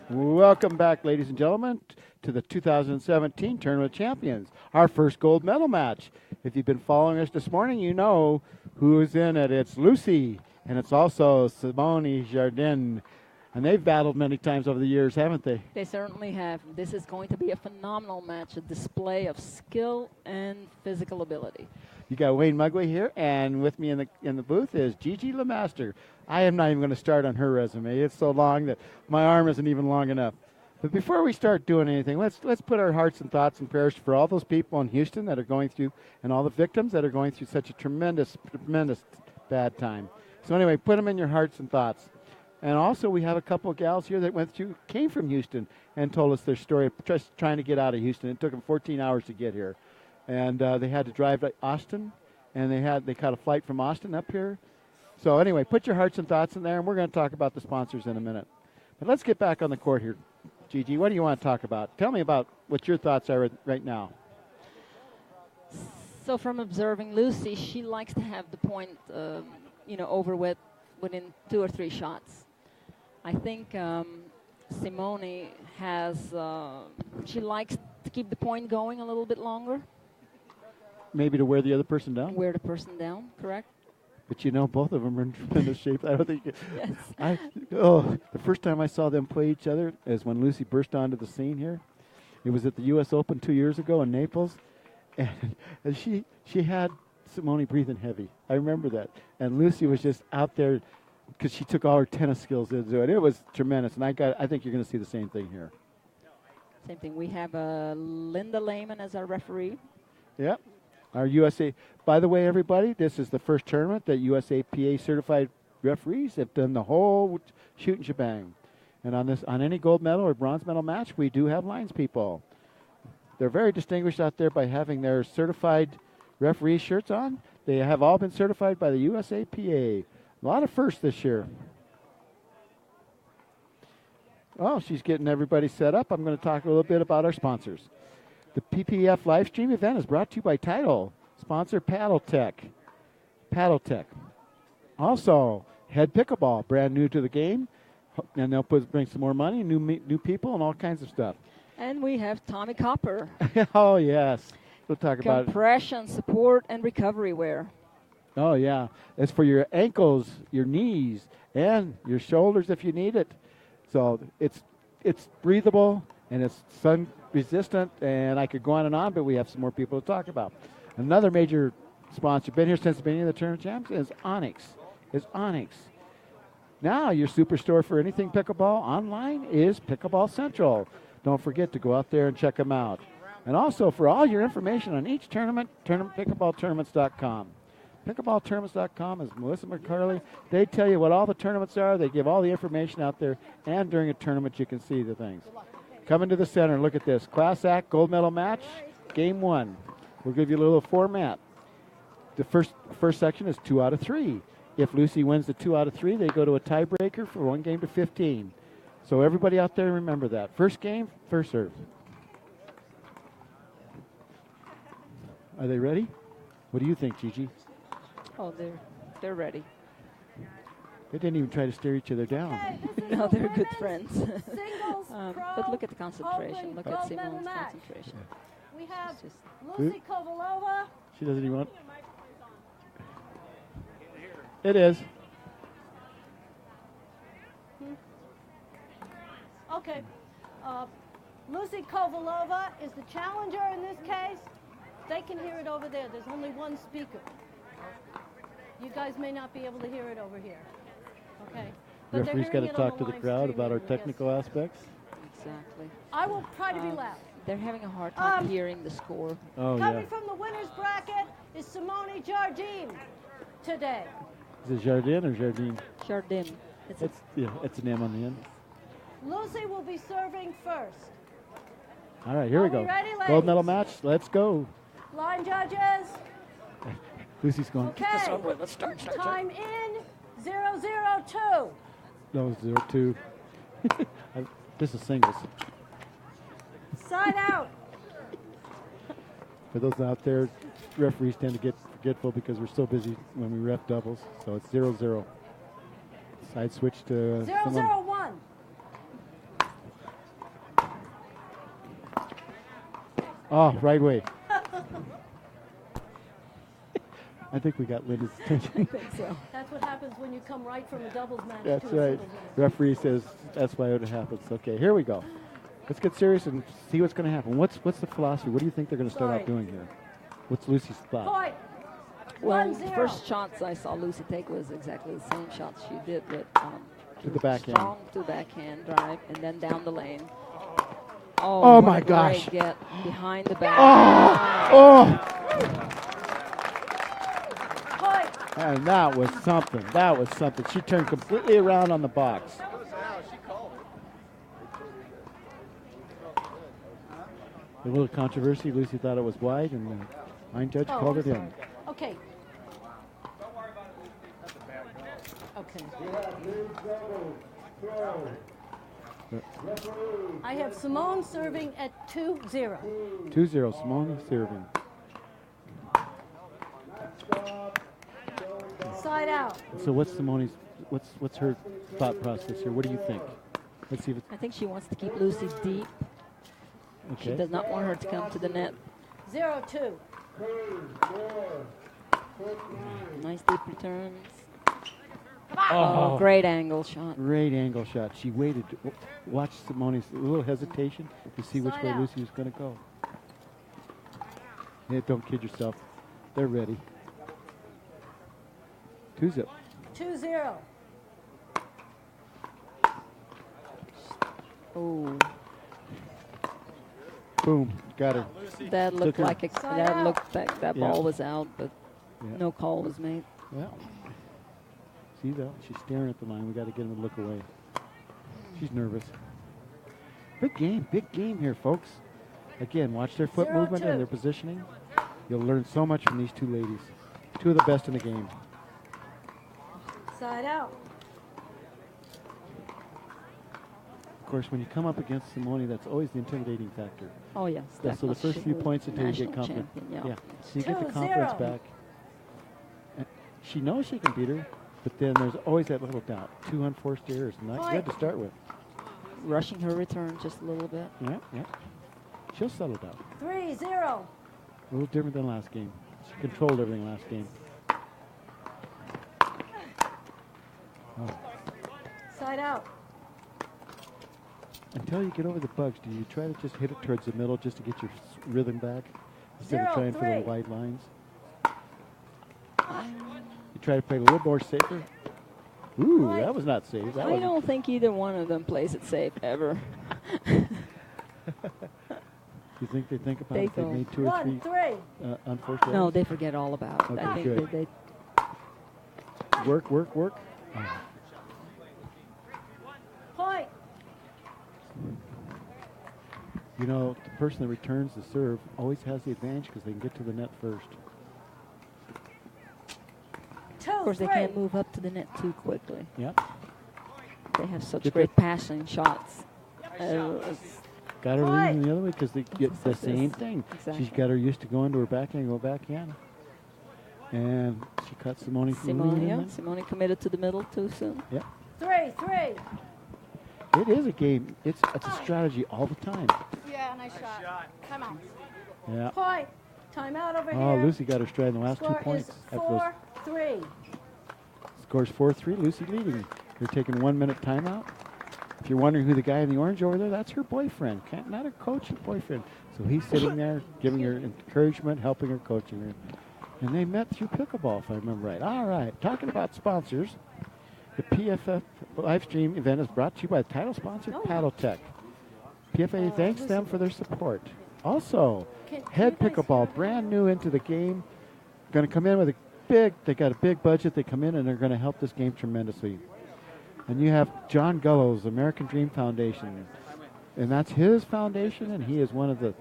Welcome back, ladies and gentlemen, to the 2017 Tournament Champions, our first gold medal match. If you've been following us this morning, you know who is in it. It's Lucy, and it's also Simone Jardin. And they've battled many times over the years, haven't they? They certainly have. This is going to be a phenomenal match, a display of skill and physical ability. You got Wayne Mugway here, and with me in the booth is Gigi LeMaster. I am not even going to start on her resume. It's so long that my arm isn't even long enough. But before we start doing anything, let's put our hearts and thoughts and prayers for all those people in Houston that are going through, and all the victims that are going through such a tremendous bad time. So anyway, put them in your hearts and thoughts. And also, we have a couple of gals here that came from Houston and told us their story of just trying to get out of Houston. It took them 14 hours to get here. And they had to drive to Austin, and they caught a flight from Austin up here. So anyway, put your hearts and thoughts in there, and we're going to talk about the sponsors in a minute. But let's get back on the court here. Gigi, what do you want to talk about? Tell me about what your thoughts are right now. So from observing Lucy, she likes to have the point, over within 2 or 3 shots. I think Simone she likes to keep the point going a little bit longer. Maybe to wear the other person down? Wear the person down, correct. But both of them are in tremendous shape. I don't think. Yes. The first time I saw them play each other is when Lucy burst onto the scene here. It was at the U.S. Open 2 years ago in Naples, and she had Simone breathing heavy. I remember that, and Lucy was just out there because she took all her tennis skills into it. It was tremendous, and I think you're going to see the same thing here. Same thing. We have Linda Lehman as our referee. Yep. Our USA, by the way, everybody, this is the first tournament that USAPA certified referees have done the whole shooting shebang. And on any gold medal or bronze medal match, we do have lines people. They're very distinguished out there by having their certified referee shirts on. They have all been certified by the USAPA. A lot of firsts this year. Oh, she's getting everybody set up. I'm going to talk a little bit about our sponsors. The PPF live stream event is brought to you by Tidal, sponsor PaddleTech. PaddleTech. Also, Head Pickleball, brand new to the game, and they'll bring some more money, new people, and all kinds of stuff. And we have Tommy Copper. Oh, yes. We'll talk about it. Compression, support, and recovery wear. Oh, yeah. It's for your ankles, your knees, and your shoulders if you need it. So it's breathable, and it's sun resistant, and I could go on, but we have some more people to talk about. Another major sponsor, been here since the beginning of the Tournament Champs, is Onyx. Now your superstore for anything pickleball online is Pickleball Central. Don't forget to go out there and check them out. And also for all your information on each tournament, pickleballtournaments.com. Pickleballtournaments.com is Melissa McCarley. They tell you what all the tournaments are. They give all the information out there, and during a tournament you can see the things. Coming to the center, look at this. Class Act gold medal match, game 1. We'll give you a little format. The first section is 2 out of 3. If Lucy wins the 2 out of 3, they go to a tiebreaker for 1 game to 15. So everybody out there, remember that. First game, first serve. Are they ready? What do you think, Gigi? Oh, they're ready. They didn't even try to stare each other down. No, they're good friends. But look at the concentration. Look at Simone's concentration. We have Lucy Kovalova. She doesn't even want. It is. Okay. Lucy Kovalova is the challenger in this case. They can hear it over there. There's only one speaker. You guys may not be able to hear it over here. Okay. The referee's got to talk to the crowd about our technical aspects. Exactly. I will try to be loud. They're having a hard time hearing the score. Oh, Coming from the winner's bracket is Simone Jardine today. Is it Jardin or Jardine? Jardin. It's an M on the end. Lucy will be serving first. All right, here we go. Ready, gold medal match. Let's go. Line judges. Lucy's going. Okay. Get this over with. Let's start. Time in 002. No, 0-2. This is singles. Side out. For those out there, referees tend to get forgetful because we're so busy when we ref doubles. So it's 0-0. Side switch to 001. Oh, right way. I think we got Linda's attention. I think so. That's what happens when you come right from a doubles match That's to a right. singles match. Referee says that's why it happens. Okay, here we go. Let's get serious and see what's going to happen. What's the philosophy? What do you think they're going to start out Sorry. doing here? What's Lucy's thought? Point. Well, 1-0. the first shots I saw Lucy take was exactly the same shots she did with To the backhand. strong to backhand drive and then down the lane. Oh, what my a great gosh. Get behind the back. Oh, Point. and that was something. That was something. She turned completely around on the box. A little controversy. Lucy thought it was wide, and the line judge Oh, called I'm it in. sorry. Okay. Okay. I have Simone serving at 2-0. 2-0. Simone serving. Side out. So what's Simone's? What's her thought process here? What do you think? Let's see if it's I think she wants to keep Lucy deep. She okay. does not want her to come to the net. 0-2. Nice deep returns. Oh, great angle shot. Great angle shot. She waited. Watch Simone's little hesitation to see which Side way out. Lucy was going to go. Yeah, don't kid yourself. They're ready. 2-0. 2-0. Oh, Boom. Got her. that looked her. like Side that out. looked like that Yeah. ball was out, but Yeah. no call was made. Well, see though, she's staring at the line. We got to get her to look away. She's nervous. Big game here, folks. Again, watch their foot 0-2. movement and their positioning. You'll learn so much from these two ladies. Two of the best in the game. Side out. Of course, when you come up against Simone, that's always the intimidating factor. Oh yes, So the first few points until you get national confident. champion, yeah. So you get the 2-0. confidence back. And she knows she can beat her, but then there's always that little doubt. 2 unforced errors, not good to start with. Rushing her return just a little bit. Yeah. She'll settle down. 3-0. A little different than last game. She controlled everything last game. Side out. Until you get over the bugs, do you try to just hit it towards the middle just to get your rhythm back instead of trying for the 0-3. wide lines? You try to play a little more safer. Ooh, that was not safe. That I was don't think either one of them plays it safe ever. You think they think about They it? They don't. made 2 or 3 1-3. unforced errors? No, they forget all about it. I Okay, think good. they Work. Point. You know, the person that returns the serve always has the advantage because they can get to the net first. 2-3. of course they can't move up to the net too quickly. Yep. They have such Get great the- passing shots. It's- Got her Right. leaving the other way because they get the Like this. same thing. Exactly. She's got her used to going to her backhand, go backhand. And she cut Simone from leading them. Simone committed to the middle too soon. 3-3. It is a game. It's a strategy all the time. Yeah, nice shot. Come on. Yeah. Point. Timeout over Oh, here. Lucy got her stride in the last 2 Score points. is After those 4-3. scores 4-3. Lucy leading. They're taking 1 minute timeout. If you're wondering who the guy in the orange over there, that's her boyfriend. Not her coach, her boyfriend. So he's sitting there giving her encouragement, helping her, coaching her. And they met through pickleball, if I remember right. All right, talking about sponsors, the PFF live stream event is brought to you by title sponsor Paddle Tech. PFA thanks them for their support. Also, Head Pickleball, brand new into the game, going to come in with they got a big budget. They come in and they're going to help this game tremendously. And you have John Gullo's American Dream Foundation. And that's his foundation, and he is one of the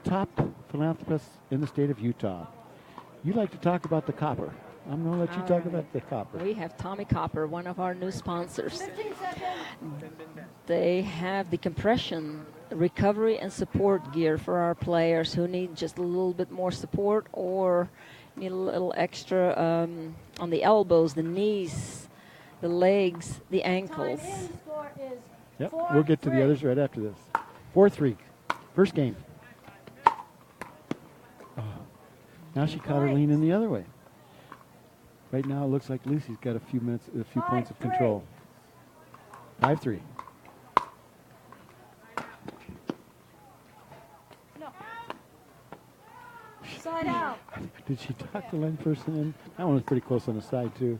top philanthropists in the state of Utah. You like to talk about the copper. I'm going to let you All talk right. about the copper. We have Tommy Copper, one of our new sponsors. 15 seconds. They have the compression, recovery, and support gear for our players who need just a little bit more support or need a little extra on the elbows, the knees, the legs, the ankles. Time in. Score is Yep, 4-3. we'll get to the others right after this. 4-3, first game. Now she caught her leaning the other way. Right now it looks like Lucy's got a few points of 5-3. control. 5-3. No. Side out. Did she talk the line person in? That one was pretty close on the side too.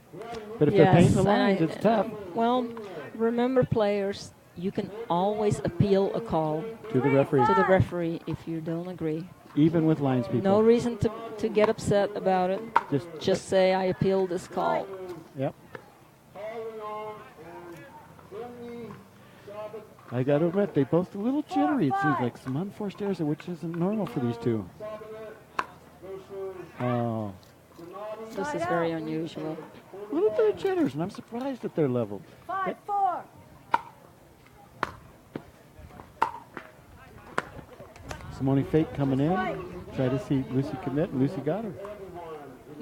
But if Yes, they're painting the and lines, it's tough. Well, remember, players, you can always appeal a call To the referee, to the referee if you don't agree. even with lines people. No reason to get upset about it. Just Just say, I appeal this call. Yep. I got to admit, they both a little jittery. It seems like some unforced errors, which isn't normal for these two. Oh, This is very unusual. a little bit of jitters, and I'm surprised that they're level. 5-4. Simone Fake coming in, try to see Lucy commit, and Lucy got her.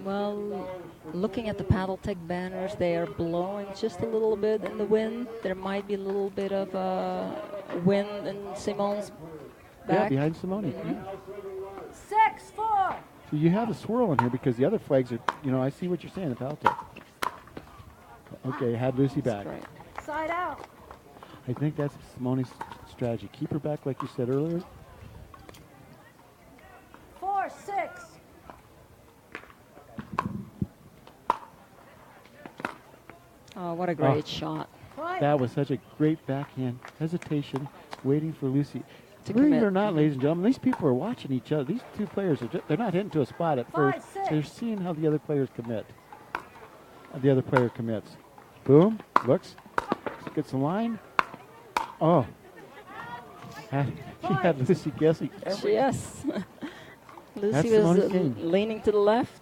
Well, looking at the paddle tech banners, they are blowing just a little bit in the wind. There might be a little bit of wind in Simone's Yeah, back. behind Simone. 6-4. So you have a swirl in here because the other flags are, I see what you're saying, the paddle tech. Okay, had Lucy back. That's right. Side out. I think that's Simone's strategy. Keep her back like you said earlier. 4-6. Oh, what a great shot. Point. That was such a great backhand hesitation, waiting for Lucy. To Believe it commit. or not, ladies and gentlemen, these people are watching each other. These two players, they're not hitting to a spot at first. 5-6. They're seeing how the other players commit. The other player commits. Boom, looks, gets the line. Oh. She had Lucy guessing every. Yes. Lucy That's was Simone's game. leaning to the left.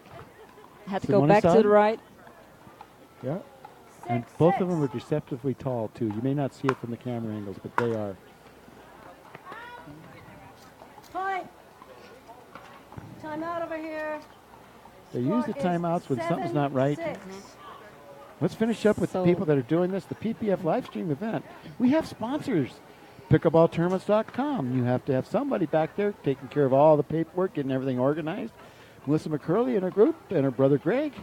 Had to go Simone's back to side? the right. Yeah. And both of them are deceptively tall, too. You may not see it from the camera angles, but they are. Point. Time out over here. They use the Score is timeouts when something's not right. 7-6. Let's finish up with the So- people that are doing this, the PPF live stream event. We have sponsors. Pickleballtournaments.com. You have to have somebody back there taking care of all the paperwork, getting everything organized. Melissa McCurley and her group and her brother Greg,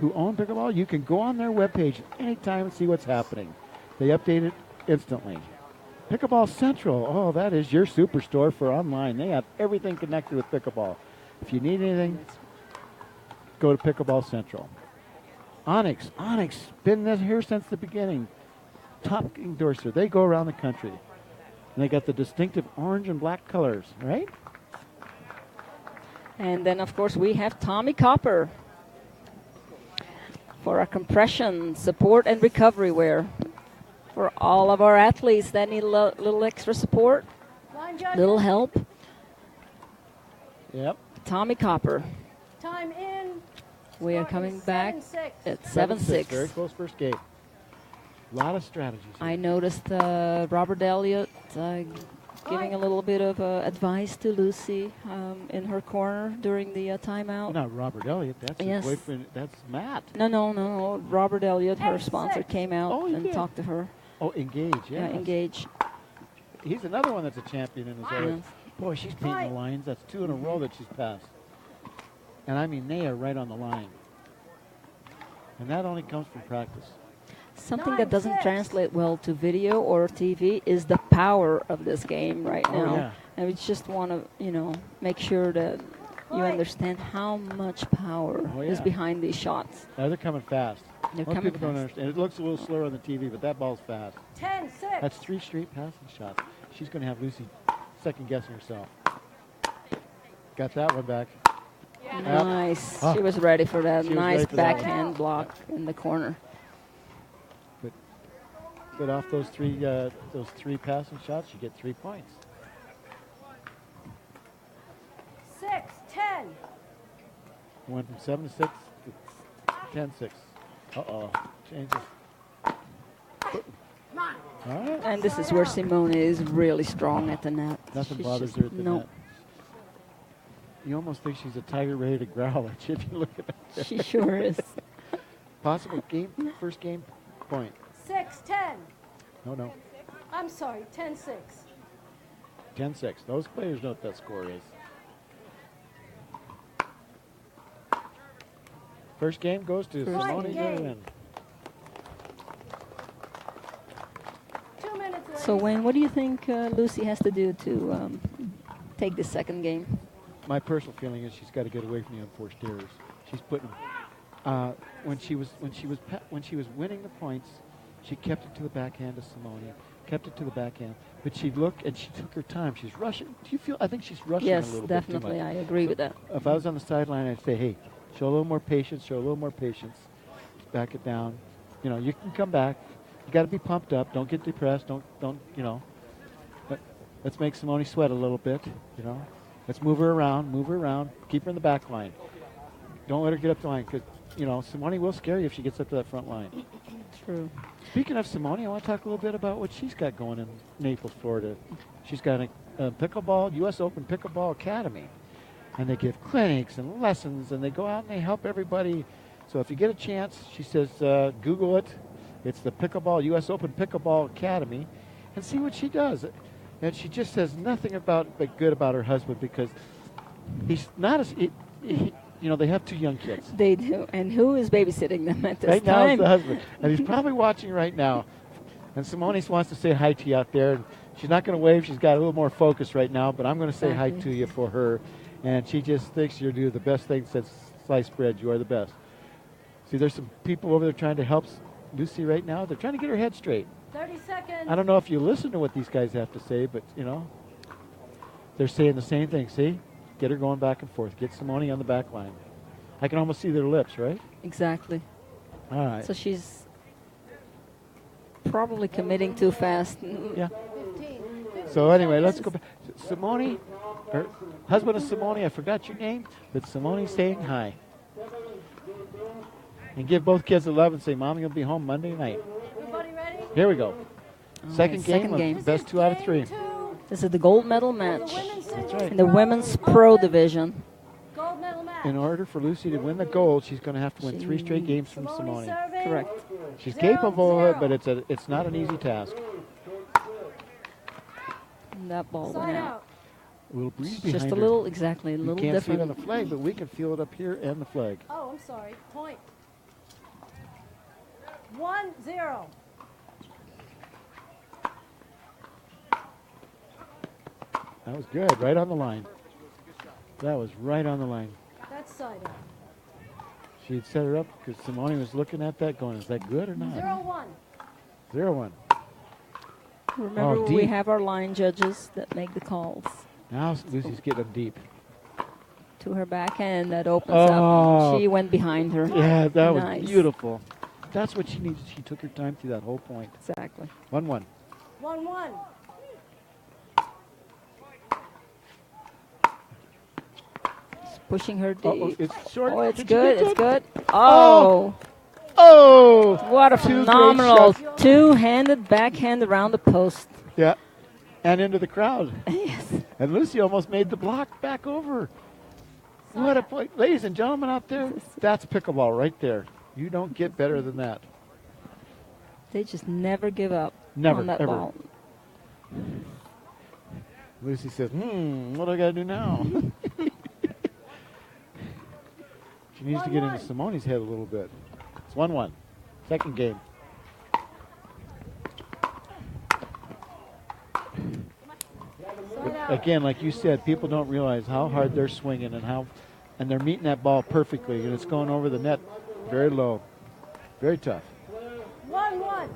who own Pickleball, you can go on their webpage anytime and see what's happening. They update it instantly. Pickleball Central, oh, that is your superstore for online. They have everything connected with pickleball. If you need anything, go to Pickleball Central. Onyx, been here since the beginning. Top endorser. They go around the country. And they got the distinctive orange and black colors, right? And then, of course, we have Tommy Copper for our compression, support, and recovery wear. For all of our athletes that need a little extra support, Line judges. little help, Yep. Tommy Copper. Time in. We are Score coming is back 7-6. at 7-6. 7-6. Very close first game. A lot of strategies. Here. I noticed Robert Elliott giving a little bit of advice to Lucy in her corner during the timeout. Not Robert Elliott. That's Yes. his boyfriend. That's Matt. No. Robert Elliott, her 8-6. sponsor, came out Oh, he and did. talked to her. Oh, Engage. Yeah. Engage. He's another one that's a champion in his area. Yes. Boy, she's beating the lines. That's 2 in a row that she's passed. And I mean, they are right on the line. And that only comes from practice. Something that doesn't 9-6. translate well to video or TV is the power of this game right Oh, now. yeah. And we just want to, make sure that you Right. understand how much power Oh, is yeah. behind these shots. Now they're coming fast. They're Most coming people don't fast. understand. It looks a little slower on the TV, but that ball's fast. 10-6. That's 3 straight passing shots. She's going to have Lucy second guessing herself. Got that one back. Nice. Oh. She was ready for that. She was Nice ready for that. backhand block in the corner. But off those three passing shots, you get 3 points. 6-10. Went from 7-6 to 10-6. Uh-oh. Changes. All right. And this is where Simone is really strong at the net. Nothing She's bothers just- her at the no. net. You almost think she's a tiger ready to growl at you if you look at her. She sure is. Possible first game point. 6-10. No. I'm sorry, 10-6. 10-6. Those players know what that score is. First game goes to First Simone game. Gerwin. 2 minutes, ladies. So, Wayne, what do you think Lucy has to do to take the second game? My personal feeling is she's got to get away from the unforced errors. She's putting when she was winning the points, she kept it to the backhand of Simone, kept it to the backhand. But she looked and she took her time. She's rushing. Do you feel? I think she's rushing Yes, a little definitely. bit too I much. agree with that. If I was on the sideline, I'd say, hey, show a little more patience. Show a little more patience. Back it down. You know, you can come back. You got to be pumped up. Don't get depressed. Don't. You know. Let's make Simone sweat a little bit. You know. Let's move her around. Move her around. Keep her in the back line. Don't let her get up the line because you know Simone will scare you if she gets up to that front line. True. Speaking of Simone, I want to talk a little bit about what she's got going in Naples, Florida. She's got a pickleball, U.S. Open Pickleball Academy. And they give clinics and lessons, and they go out and they help everybody. So if you get a chance, she says, Google it. It's the U.S. Open Pickleball Academy, and see what she does. And she just says nothing but good about her husband because he's not as, you know, they have 2 young kids. They do. And who is babysitting them at this Right now time? is the husband. And he's probably watching right now. And Simone wants to say hi to you out there. And she's not going to wave. She's got a little more focus right now. But I'm going to say hi to you for her. And she just thinks you're doing the best thing since sliced bread. You are the best. See, there's some people over there trying to help Lucy right now. They're trying to get her head straight. 30 seconds. I don't know if you listen to what these guys have to say, but, you know, they're saying the same thing. See? Get her going back and forth. Get Simone on the back line. I can almost see their lips, right? Exactly. All right. So she's probably committing too fast. Yeah. 15 So anyway, seconds. let's go back. Simone, her husband is Simone. I forgot your name, but Simone's saying hi. And give both kids a love and say, Mommy will be home Monday night. Everybody ready? Here we go. All Second right, game second of game. best 2 out of 3. Game 2 This is the gold medal for match the women's singles right. in the women's pro division. gold medal match. In order for Lucy to win the gold, she's going to have to win 3 straight games from Simone Simone. serving. Correct. She's 0-0. capable of it, but it's not an easy task. And that ball Side went out. out. A little breeze Just behind a her. little, exactly, a You little can't see it different. on the flag, but we can feel it up here and the flag. Oh, I'm sorry. Point. 1-0. That was good, right on the line. That was right on the line. That's side out. She had set her up because Simone was looking at that going, is that good or not? 0-1. 0-1. Remember, we deep. have our line judges that make the calls. Now Lucy's getting them deep. To her backhand, that opens Oh. up. She went behind her. Yeah, that was Nice. beautiful. That's what she needed. She took her time through that whole point. Exactly. 1-1. 1-1. Pushing her deep. Uh-oh, it's short. Oh, it's Did she good. get It's that? good. Oh, Oh! what a 2 great phenomenal shots. two-handed backhand around the post. Yeah. And into the crowd. Yes. And Lucy almost made the block back over. What a point. Ladies and gentlemen out there, that's pickleball right there. You don't get better than that. They just never give up Never, on that ever. ball. Lucy says, what do I got to do now? She needs to get into 1-1. Simone's head a little bit. It's 1-1. Second game. Side out. Again, like you said, people don't realize how hard they're swinging and they're meeting that ball perfectly, and it's going over the net very low. Very tough. 1-1.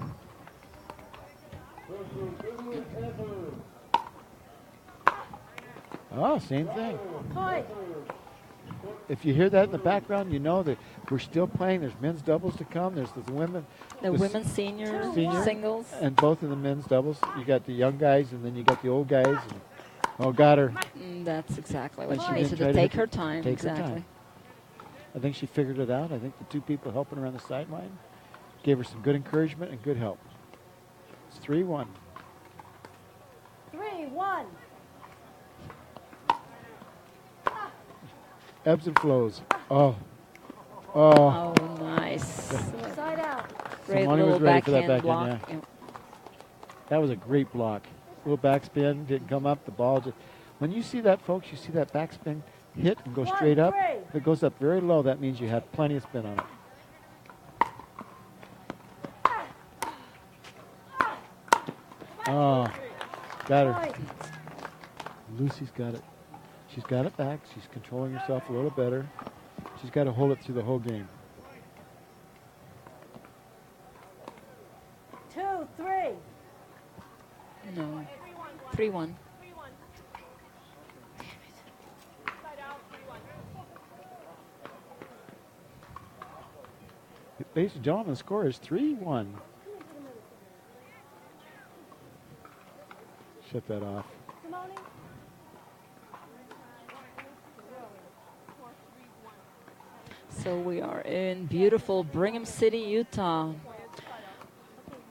Oh, same thing. Point. If you hear that in the background, you know that we're still playing. There's men's doubles to come. There's the women. The s- women's senior Senior. singles. And both of the men's doubles. You got the young guys, and then you got the old guys. And, oh, got her. That's exactly what But she she needs didn't to try do. to Take hit her the- time. take her Exactly. time. I think she figured it out. I think the 2 people helping her on the sideline gave her some good encouragement and good help. It's 3-1. 3-1. Ebbs and flows. Oh. Oh, nice. Side out. Great Simone little was ready for that backhand backhand, block. yeah. That was a great block. Little backspin, didn't come up. The ball just. When you see that, folks, you see that backspin hit and go 1, straight up. 3. If it goes up very low, that means you have plenty of spin on it. Oh, got her. Point. Lucy's got it. She's got it back. She's controlling herself a little better. She's got to hold it through the whole game. 2, 3. No. 3-1. Ladies and gentlemen, the score is 3-1. Shut that off. Simone? So we are in beautiful Brigham City, Utah.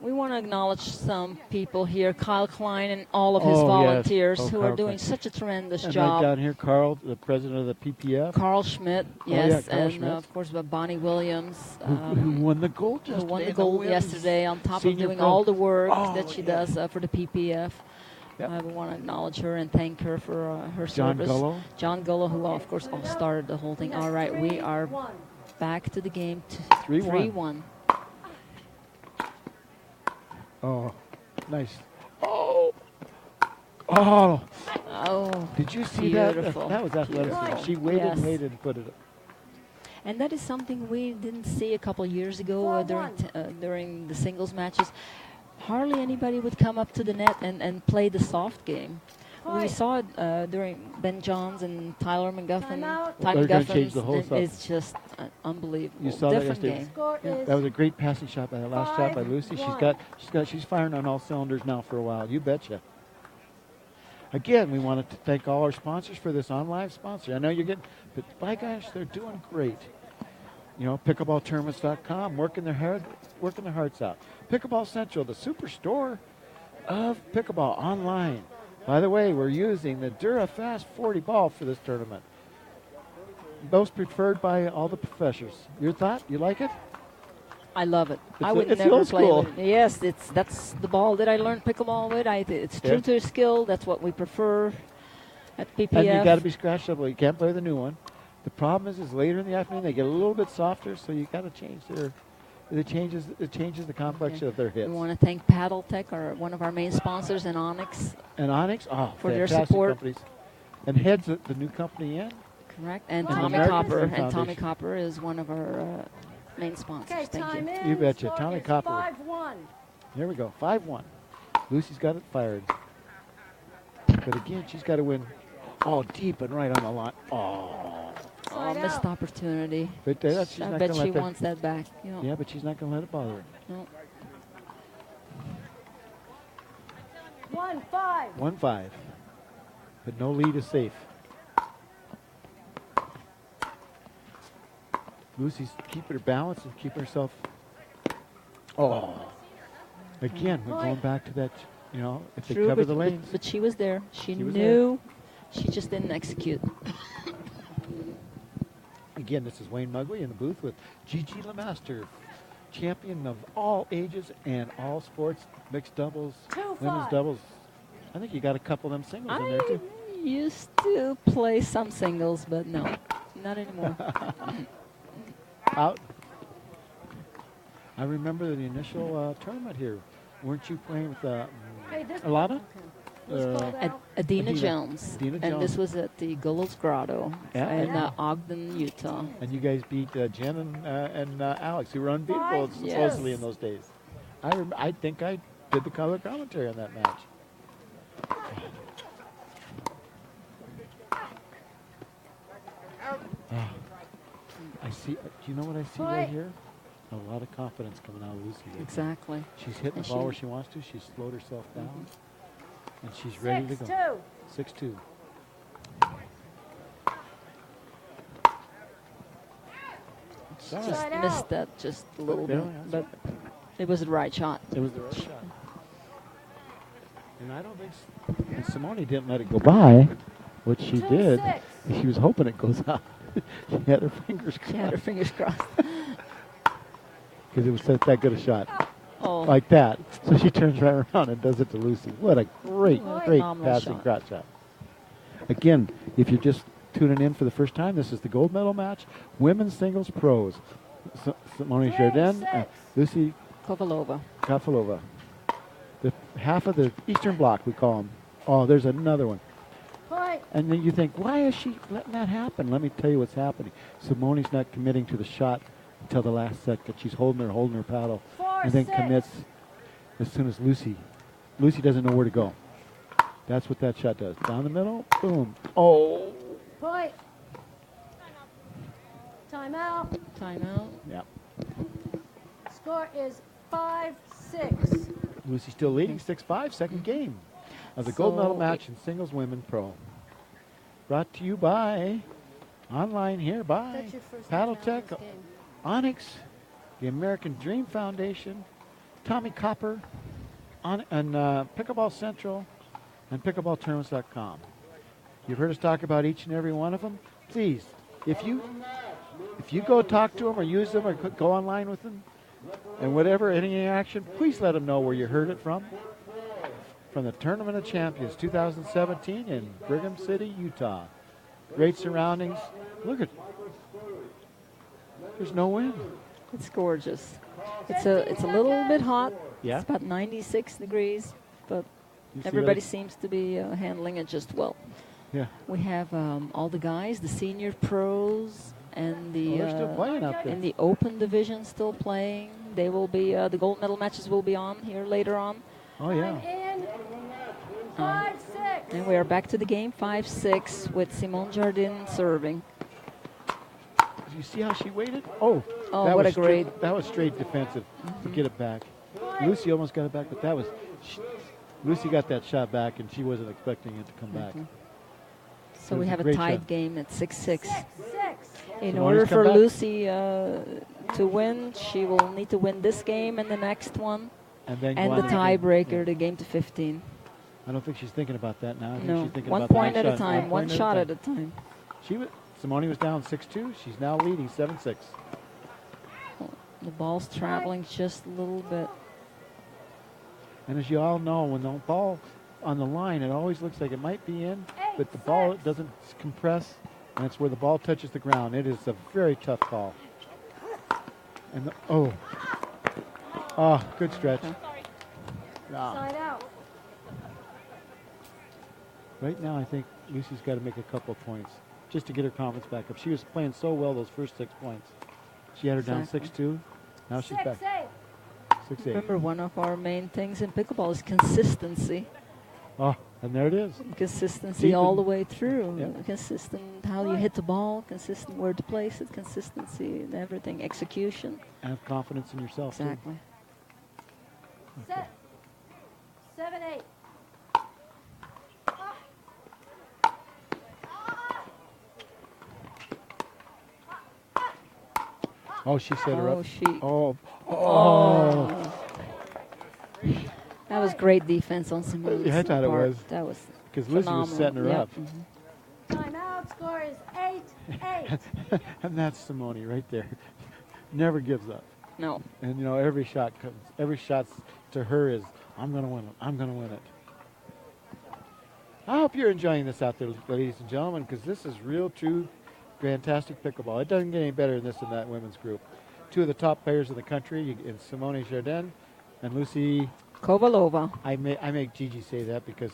We want to acknowledge some people here, Kyle Klein and all of his Oh, yes. volunteers Oh, who Kyle are doing Klein. such a tremendous And job. right down here, Carl, the president of the PPF, Carl Schmidt, yeah, yes, Carl and Schmidt. of course Bonnie Williams, who won the gold who yesterday. won the in gold women's yesterday on top of senior doing pro. all the work Oh, that she yeah. does for the PPF. Yep. We want to acknowledge her and thank her for her John service. Gullo. John Gullo, who of course all started the whole thing. All right, we are 1. back to the game. 3-1. 3-1. Oh, nice. Oh. Oh. Oh, Did you see beautiful. that? That was athleticism. Beautiful. She waited Yes. and waited and put it up. and that is something we didn't see a couple years ago 4-1. during the singles matches. Hardly anybody would come up to the net and play the soft game. We Point. saw it during Ben Johns and Tyler McGuffin. Timeout. Ty They're gonna McGuffin. change the whole stuff. It's just unbelievable. You saw that Different yesterday. game. Score is That was a great passing shot by that last shot by Lucy. 5-1. She's firing on all cylinders now for a while. You betcha. Again, we wanted to thank all our sponsors for this on live sponsor. I know you're getting, but by gosh, they're doing great. You know, pickleballtournaments.com, working their hearts out. Pickleball Central, the superstore of pickleball online. By the way, we're using the DuraFast 40 ball for this tournament. Most preferred by all the professors. Your thought? You like it? I love it. I It's would it's never old play school. with it. Yes, that's the ball that I learned pickleball with. It's true Yeah. to skill. That's what we prefer at PPF. And you got to be scratched up. You can't play with the new one. The problem is later in the afternoon they get a little bit softer, so you got to change their. It changes the complexion of their hits. We want to thank Paddle Tech, one of our main sponsors, and Onyx, And Onyx, for their fantastic support. companies. And Head's the new company in. correct? And Well, Tommy American Copper. Film And Tommy Foundation. Copper is one of our main sponsors. Okay, Thank time you. in. You betcha. Score Tommy is Copper. 5-1. There we go, 5-1. Lucy's got it fired. But again, she's got to win. Oh, deep and right on the line. Oh, Oh, Side missed out. opportunity. but she's I not bet gonna she let that. wants that back. You know. Yeah, but she's not going to let it bother her. No. 1-5. 1-5. But no lead is safe. Lucy's keeping her balance and keeping herself. Oh. Again, we're going back to that, if they True, cover but, the lanes. but she was there. She was knew. She just didn't execute. Again, this is Wayne Mugley in the booth with Gigi LeMaster, champion of all ages and all sports, mixed doubles, 2-5. women's doubles. I think you got a couple of them singles in there I too. used to play some singles, but no, not anymore. Out. I remember the initial tournament here. Weren't you playing with Hey, this Alana? was called Ad- out. Adina Adina. Jones. Adina And this Jones. was at the Gullo's Grotto Yeah. in Yeah. Ogden, Utah. And you guys beat Jen and Alex, who were unbeatable 5-2. supposedly in those days. I think I did the color commentary on that match. I see. Do you know what I see right Point. here? A lot of confidence coming out of Lucy. right now. Exactly. She's hitting And the ball she- where she wants to. She's slowed herself down, and she's ready to go. 6-2. 6-2. Sorry. Just Side missed out. that just a little Yeah, bit. that's But it was the right shot. It was the right shot. And I don't think and Simone didn't let it go by, which she did. 2-6. She was hoping it goes out. She had her fingers She had her crossed fingers crossed. because it was that good a shot, Oh, like that. So she turns right around and does it to Lucy. What a great, What a great phenomenal passing shot. crotch shot. Again, if you're just tuning in for the first time, this is the gold medal match, women's singles pros. Simone Jardin, 3-6. Lucy Kovalova. Kafalova. The half of the Eastern Bloc, we call them. Oh, there's another one. Point. And then you think, why is she letting that happen? Let me tell you what's happening. Simone's not committing to the shot until the last second. She's holding her paddle, and then 4-6. commits as soon as Lucy doesn't know where to go. That's what that shot does. Down the middle, boom. Oh. Point. Timeout. Timeout. Yeah. Score is 5-6. Lucy still leading 6-5, second game of the gold medal So match in singles women pro. Brought to you by, online here by That's your first Paddle timeout Tech, in this game. Onyx, the American Dream Foundation, Tommy Copper, and Pickleball Central, and pickleballtournaments.com. You've heard us talk about each and every one of them. Please, if you go talk to them or use them or go online with them, and whatever, any interaction, please let them know where you heard it from. From the Tournament of Champions 2017 in Brigham City, Utah. Great surroundings. Look at, there's no wind. It's gorgeous. It's a little bit hot. Yeah. It's about 96 degrees, but You see everybody that? seems to be handling it just well. Yeah. We have all the guys, the senior pros, and the They're still playing out there. in the open division still playing. They will be the gold medal matches will be on here later on. Oh, yeah. In 5-6. And we are back to the game, 5-6 with Simone Jardin serving. You see how she waited? Oh, Oh, that what was a great- That was straight defensive to get it back. Lucy almost got it back, but that was Lucy got that shot back, and she wasn't expecting it to come back. So It we was a have a great tied shot. game at 6-6. 6-6. In Simone's order come for back. Lucy to win, she will need to win this game and the next one, And then and go the on to tiebreaker, the game to 15. I don't think she's thinking about that now. I think No, she's thinking one about the point next at a shot. time, one point shot at a time. Simone was down 6-2. She's now leading 7-6. The ball's traveling just a little bit. And as you all know, when the ball on the line, it always looks like it might be in, but the ball doesn't compress, and it's where the ball touches the ground. It is a very tough call. And good stretch. Ah. Side out. Right now, I think Lucy's got to make a couple of points just to get her confidence back up. She was playing so well those first 6 points. She had her down Exactly. 6-2. Now she's back 6-8. 6-8. Remember, one of our main things in pickleball is consistency. Oh, and there it is. Consistency Deep all in- the way through. Yeah. Consistent how you hit the ball, consistent where to place it, consistency in everything, execution. Have confidence in yourself, too. Exactly. Set. 7-8. Oh, she set her Oh, up. she. Oh. That was great defense on Simone's Yeah, I thought it part. was. That was Because Lucy was phenomenal. setting her Yep. up. Timeout. Score is 8-8. And that's Simone right there. Never gives up. No. And, you know, every shot to her is, I'm going to win it. I'm going to win it. I hope you're enjoying this out there, ladies and gentlemen, because this is real, true, fantastic pickleball. It doesn't get any better than this in that women's group. Two of the top players in the country, in Simone Jardin and Lucy. Kovalova, I make Gigi say that because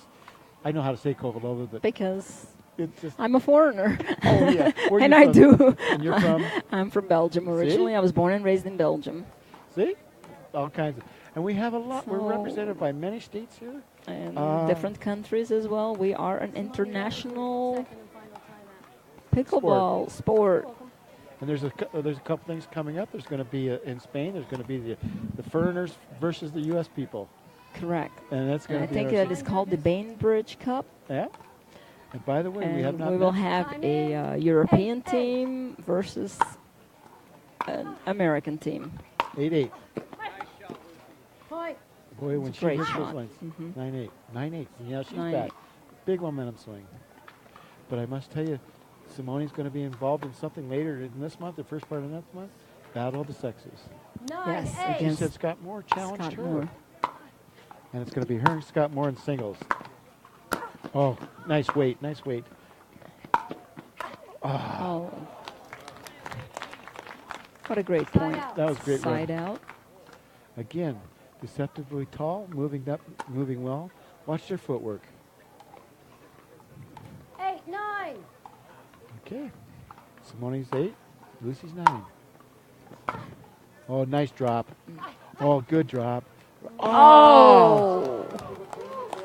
I know how to say Kovalova, but because it's just. I'm a foreigner. Oh, yeah. Where And you I from? do. And you're from? I'm from Belgium originally. I was born and raised in Belgium. See? All kinds of. And we have a lot. We're So- represented by many states here. And different countries as well. We are an international Second and final timeout. pickleball sport. And there's a couple things coming up. There's going to be in Spain. There's going to be the foreigners versus the U.S. people, Correct. and that's going And I to be. think that is called the Bainbridge Cup. Yeah. And by the way, we have And not. we will met- have a European team versus an American team. 8-8. Point. Boy, when It's a she great hits those shot. lines, Mhm. 9-8, 9-8. Yeah, she's 9-8. back. Big momentum swing. But I must tell you, Simone's going to be involved in something later in this month, the first part of next month. Battle of the Sexes. 9-8. Yes, She against said Scott Moore challenged Scott her. Moore. And it's going to be her and Scott Moore in singles. Oh, nice weight, nice weight. Oh. What a great point. out. That was great. Run. Side out. Again, deceptively tall, moving up, moving well. Watch their footwork. 8, 9. Okay. Simone's 8, Lucy's 9. Oh, nice drop. Oh, good drop. Oh!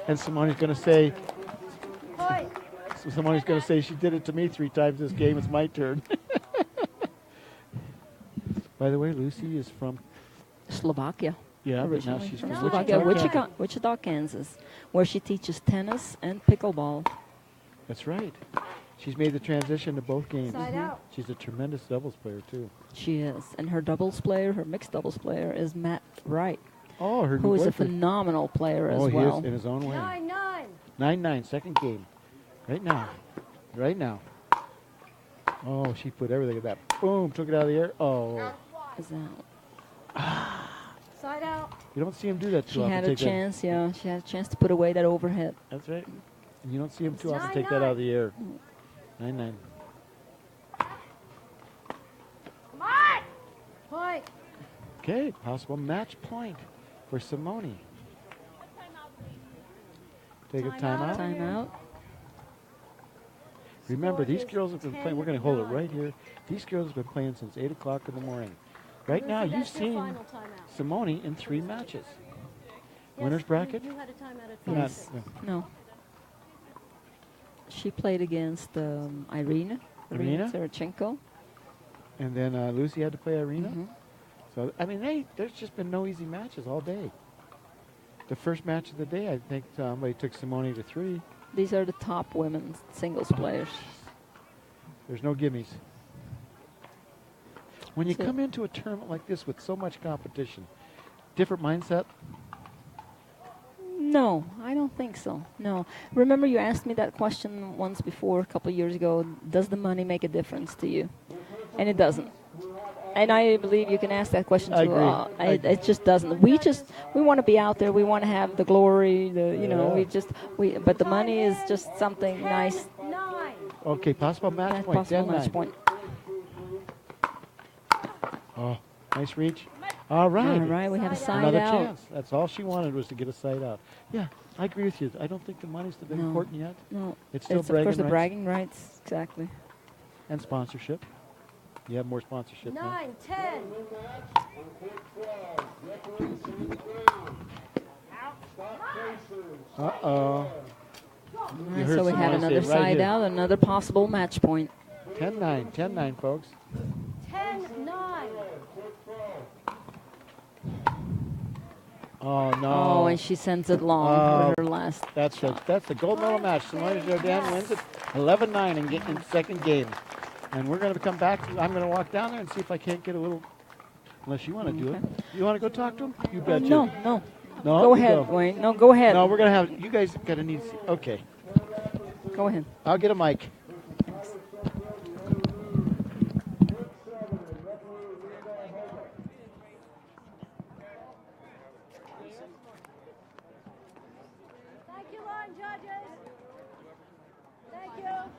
And Simone's going to say, Point. Simone's going to say, she did it to me 3 times this game. It's my turn. By the way, Lucy is from, Slovakia. yeah, right now Originally she's from from Slovakia, Wichita, Kansas. Wichita, Kansas, where she teaches tennis and pickleball. That's right. She's made the transition to both games. Side out. She's a tremendous doubles player, too. She is. And her doubles player, her mixed doubles player, is Matt Wright, Oh, her who new is a boyfriend. phenomenal player Oh, as he well. is in his own way. 9, 9. 9-9, second game. Right now. Right now. Oh, she put everything in that. Boom, took it out of the air. Oh, Is that- Side out. you don't see him do that too She often. had a take that- chance, yeah. She had a chance to put away that overhead. That's right. And you don't see him too often 9-9. take that out of the air. 9-9. Point. Okay, possible match point for Simone. Take a Timeout. timeout. Timeout. Remember, Score these is girls have been playing. We're going to hold it 10-9. right here. These girls have been playing since 8 o'clock in the morning. Right now, Lucy, you've that's your seen final timeout. Simone in 3 matches. Yes, Winners bracket? You had a timeout at Not- 36. No. She played against Irina Irina? Serchenko. And then Lucy had to play Irina. Mhm. So, I mean, there's just been no easy matches all day. The first match of the day, I think somebody took Simone to 3. These are the top women's singles players. There's no gimmies. When you So- come into a tournament like this with so much competition, different mindset? No, I don't think so. No. Remember you asked me that question once before, a couple of years ago. Does the money make a difference to you? And it doesn't. And I believe you can ask that question I too. agree. I agree. It just doesn't. We want to be out there. We want to have the glory. But the money is just something 10, nice. 9. Okay, possible match That's point. possible 10-9. match point. Oh, nice reach. All right. All right, we have a side Another out. chance. That's all she wanted was to get a side out. Yeah, I agree with you. I don't think the money's been No. important yet. No, It's still it's of course bragging the rights bragging rights. Exactly. and sponsorship. You have more sponsorship now. 9, 10. Uh-oh. All You right, heard so we have Simone say another it right side here. out, another possible match point. 10-9. 10-9, folks. 10, 9. Oh, no. Oh, and she sends it long Oh. for her last. That's the gold medal match. Simone Jordan wins it 11-9 and get in second game. And we're going to come back. I'm going to walk down there and see if I can't get a little, unless you want to do it. You want to go talk to him? You bet you. No. No, Go you ahead, Wayne. No, go ahead. No, we're going to have, you guys got to need, okay. Go ahead. I'll get a mic. Thank you, line judges. Thank you.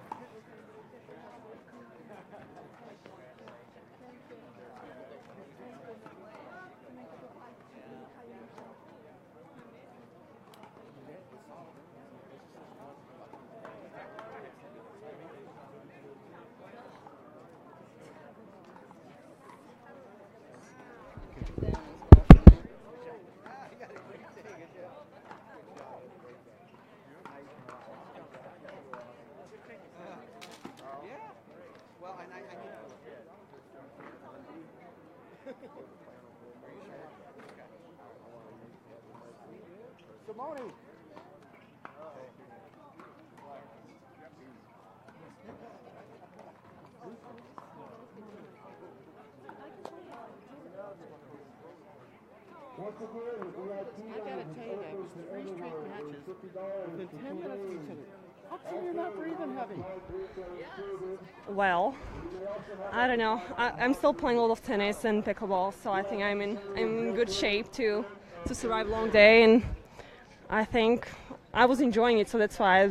Simone. I gotta tell you that was 3 straight matches within 10 minutes of each other. How come you're not breathing heavy? Well, I don't know. I'm still playing a lot of tennis and pickleball, so I think I'm in good shape to survive a long day, and I think I was enjoying it, so that's why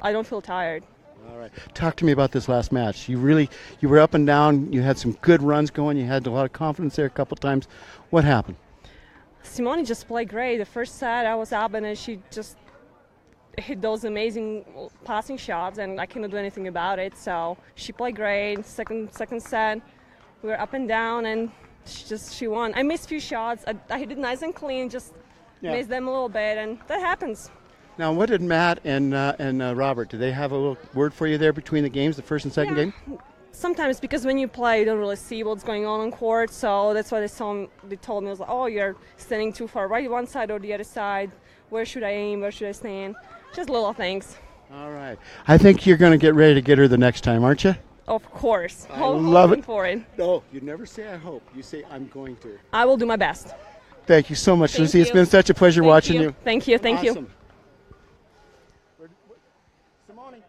I don't feel tired. All right. Talk to me about this last match. You were up and down. You had some good runs going. You had a lot of confidence there a couple times. What happened? Simone just played great. The first set I was up and then she just hit those amazing passing shots and I couldn't do anything about it. So she played great. Second set we were up and down and she won. I missed a few shots. I hit it nice and clean, just missed them a little bit, and that happens. Now, what did Matt and Robert, did they have a little word for you there between the games, the first and second game? Sometimes because when you play, you don't really see what's going on court, so that's why they told me, I was like, oh, you're standing too far right one side or the other side. Where should I aim? Where should I stand? Just little things. All right. I think you're going to get ready to get her the next time, aren't you? Of course. I love hoping it. for it. No, you never say I hope. You say I'm going to. I will do my best. Thank you so much, Thank Lucy. It's you. been such a pleasure watching you. Thank you. Thank you. Awesome. Simone.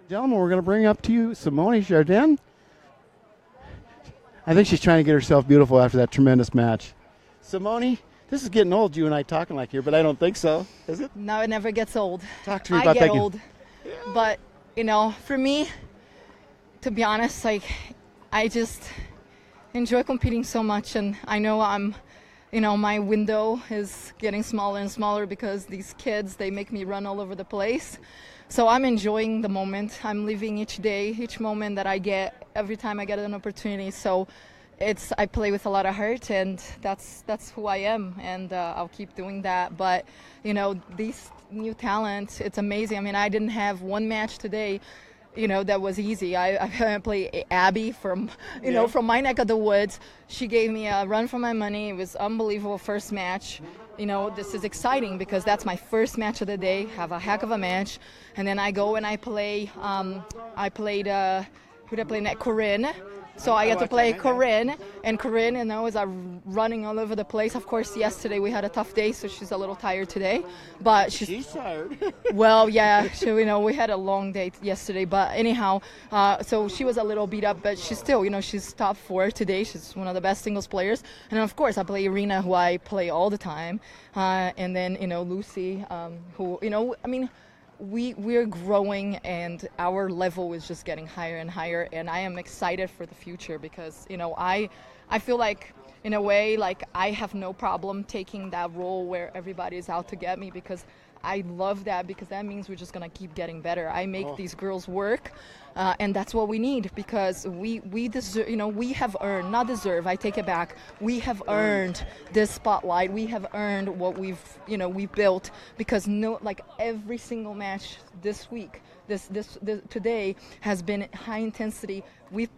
Gentlemen, we're going to bring up to you Simone Jardin. I think she's trying to get herself beautiful after that tremendous match. Simone, this is getting old, you and I talking like here, but I don't think so. Is it? No, it never gets old. Talk to me I about get that. old. But, for me, to be honest, I just enjoy competing so much, and I know my window is getting smaller and smaller because these kids, they make me run all over the place. So I'm enjoying the moment. I'm living each day, each moment that I get, every time I get an opportunity. So I play with a lot of heart, and that's who I am, and I'll keep doing that. But these new talent, it's amazing. I mean, I didn't have one match today that was easy. I played Abby from my neck of the woods. She gave me a run for my money. It was unbelievable first match. This is exciting because that's my first match of the day. Have a heck of a match, and then I go and I play. I played who did I play next? Corinne. So I get to play Corinne, and Corinne, is running all over the place. Of course, yesterday we had a tough day, so she's a little tired today. But She's tired. well, yeah, we had a long day yesterday. But anyhow, so she was a little beat up, but she's still, she's top 4 today. She's one of the best singles players. And of course, I play Irina, who I play all the time, and then Lucy, who we're growing, and our level is just getting higher and higher, and I am excited for the future because I feel like in a way like I have no problem taking that role where everybody is out to get me, because I love that, because that means we're just gonna keep getting better. I make these girls work, and that's what we need, because we deserve, we have earned, not deserve, I take it back. We have earned this spotlight. We have earned what we've built, because every single match this week, this today has been high intensity. We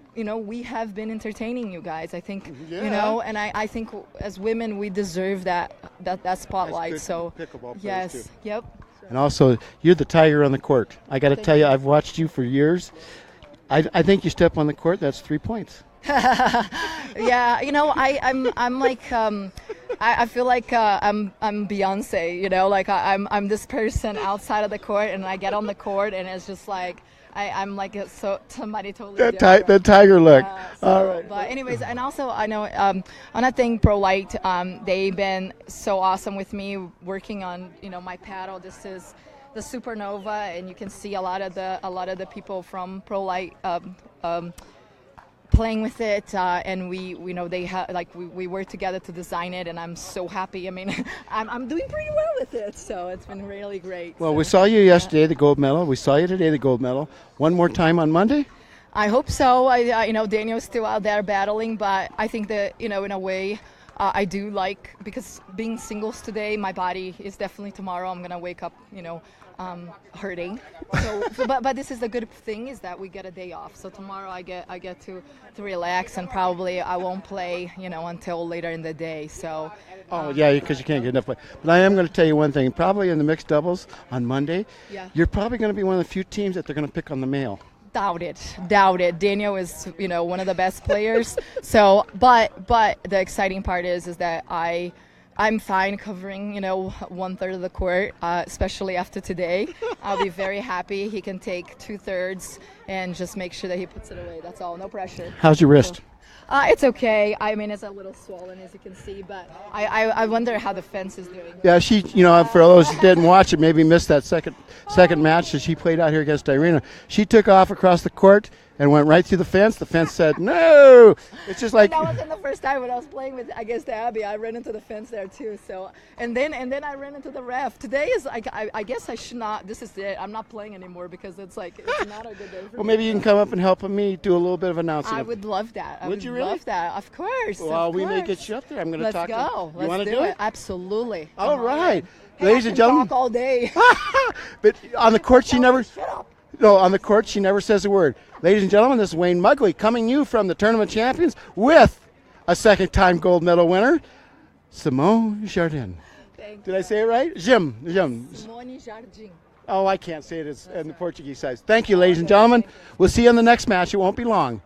have been entertaining you guys. I think, and I think as women we deserve that spotlight. So yes, yep. And also, you're the tiger on the court. I got to tell you, I've watched you for years. I think you step on the court, that's 3 points. Yeah, I'm like I feel like I'm Beyonce. I'm this person outside of the court, and I get on the court, and it's just like I'm like somebody totally different. The tiger look. All right. But anyways, and also I know on a thing ProLite, they've been so awesome with me working on my paddle. This is the Supernova, and you can see a lot of the people from ProLite playing with it, and we work together to design it, and I'm so happy. I mean, I'm doing pretty well with it, so it's been really great. Well, we saw you yesterday, the gold medal. We saw you today, the gold medal. One more time on Monday? I hope so. I Daniel's still out there battling, but I think that in a way, I do like, because being singles today, my body is definitely tomorrow. I'm gonna wake up, hurting. So, but this is the good thing, is that we get a day off. So tomorrow I get to relax, and probably I won't play, until later in the day. So. Because you can't get enough play. But I am going to tell you one thing. Probably in the mixed doubles on Monday, you're probably going to be one of the few teams that they're going to pick on the male. Doubt it. Daniel is, one of the best players. So, but the exciting part is that I I'm fine covering, 1/3 of the court, especially after today. I'll be very happy. He can take 2/3 and just make sure that he puts it away. That's all. No pressure. How's your wrist? It's okay. I mean, it's a little swollen, as you can see, but I wonder how the fence is doing. Yeah, she, for those who didn't watch it, maybe missed that second match that she played out here against Irina. She took off across the court and went right through the fence. The fence said, no. It's just like. And that wasn't the first time when I was playing against Abby. I ran into the fence there too. So, and then I ran into the ref. Today is I guess I should not. This is it. I'm not playing anymore because it's not a good day for me. Well, maybe you can come up and help me do a little bit of announcing. I would love that. I Would you really? love that. Of course. Well, of we may course. get you up there. I'm going to talk. Let's go. You want Let's to do it? Absolutely. All right. Hey, Ladies I and can gentlemen. talk all day. But on the court, she never. Shut up. No, on the court, she never says a word. Ladies and gentlemen, this is Wayne Mugley coming you from the Tournament Champions with a second-time gold medal winner, Simone Jardin. Thank Did I say it right? Jim. Simone Jardim. Oh, I can't say it in the Portuguese side. Thank you, ladies and gentlemen. We'll see you in the next match. It won't be long.